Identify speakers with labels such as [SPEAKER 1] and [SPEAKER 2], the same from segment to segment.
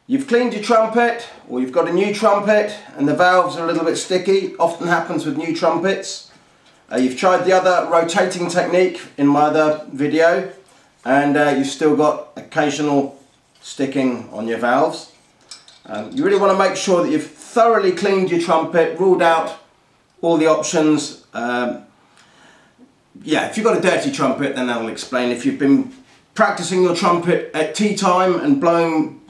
[SPEAKER 1] You've cleaned your trumpet, or you've got a new trumpet and the valves are a little bit sticky. Often happens with new trumpets. You've tried the other rotating technique in my other video, and you've still got occasional sticking on your valves. You really want to make sure that you've thoroughly cleaned your trumpet, ruled out all the options. Yeah, if you've got a dirty trumpet, then that'll explain. If you've been practicing your trumpet at tea time and blowing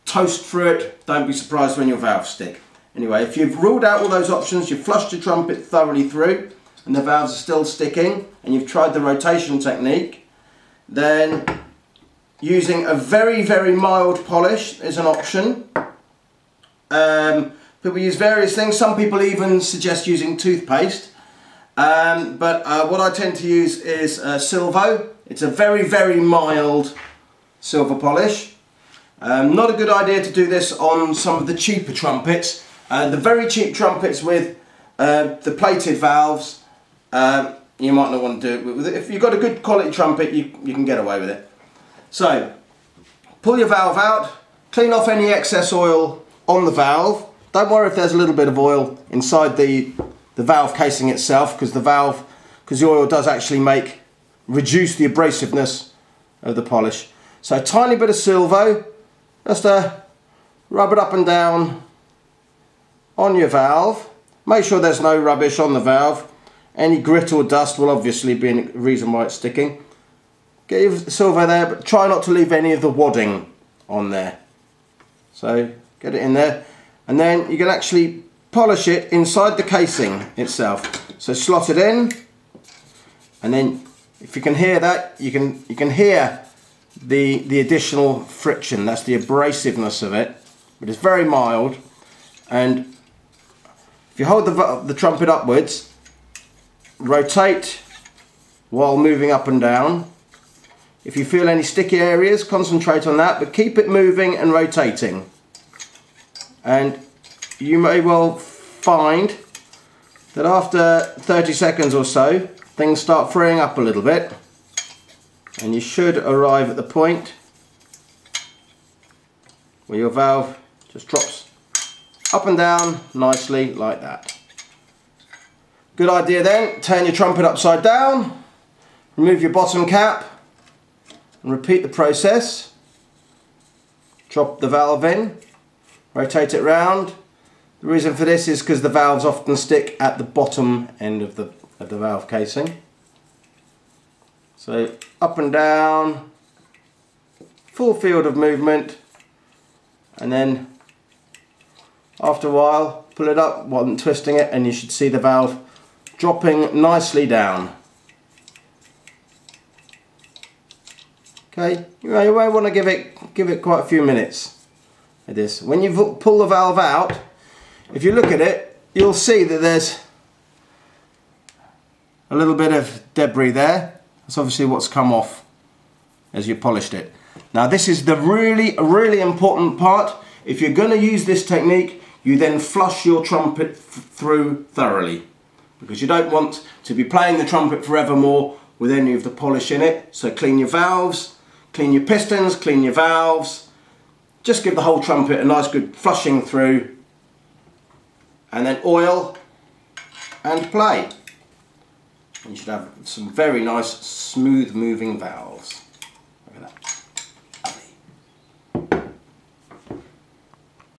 [SPEAKER 1] toast through it, don't be surprised when your valves stick. Anyway, if you've ruled out all those options, you've flushed your trumpet thoroughly through and the valves are still sticking, and you've tried the rotation technique, then using a very, very mild polish is an option. People use various things. Some people even suggest using toothpaste, but what I tend to use is Silvo. It's a very, very mild silver polish. Not a good idea to do this on some of the cheaper trumpets. The very cheap trumpets with the plated valves, you might not want to do it with it. If you've got a good quality trumpet, you can get away with it. So, pull your valve out, clean off any excess oil on the valve. Don't worry if there's a little bit of oil inside the valve casing itself, because the oil does actually reduce the abrasiveness of the polish. So a tiny bit of Silvo, just rub it up and down on your valve. Make sure there's no rubbish on the valve. Any grit or dust will obviously be a reason why it's sticking. Get your Silvo there, but try not to leave any of the wadding on there. So get it in there, and then you can actually polish it inside the casing itself. So slot it in, and then if you can hear that, you can hear the additional friction. That's the abrasiveness of it, but it's very mild. And if you hold the trumpet upwards, rotate while moving up and down. If you feel any sticky areas, concentrate on that, but keep it moving and rotating. And you may well find that after 30 seconds or so, things start freeing up a little bit, and you should arrive at the point where your valve just drops up and down nicely like that. Good idea then, turn your trumpet upside down, remove your bottom cap and repeat the process. Drop the valve in, rotate it round. The reason for this is because the valves often stick at the bottom end of the valve casing. So up and down, full field of movement, and then after a while pull it up while twisting it, and you should see the valve dropping nicely down. Okay, you may want to give it quite a few minutes like this. When you pull the valve out, if you look at it, you'll see that there's a little bit of debris there. That's obviously what's come off as you polished it. Now this is the really important part. If you're going to use this technique, you then flush your trumpet through thoroughly, because you don't want to be playing the trumpet forevermore with any of the polish in it. So clean your valves, clean your pistons, clean your valves. Just give the whole trumpet a nice good flushing through, and then oil and play. You should have some very nice smooth moving valves. Look at that.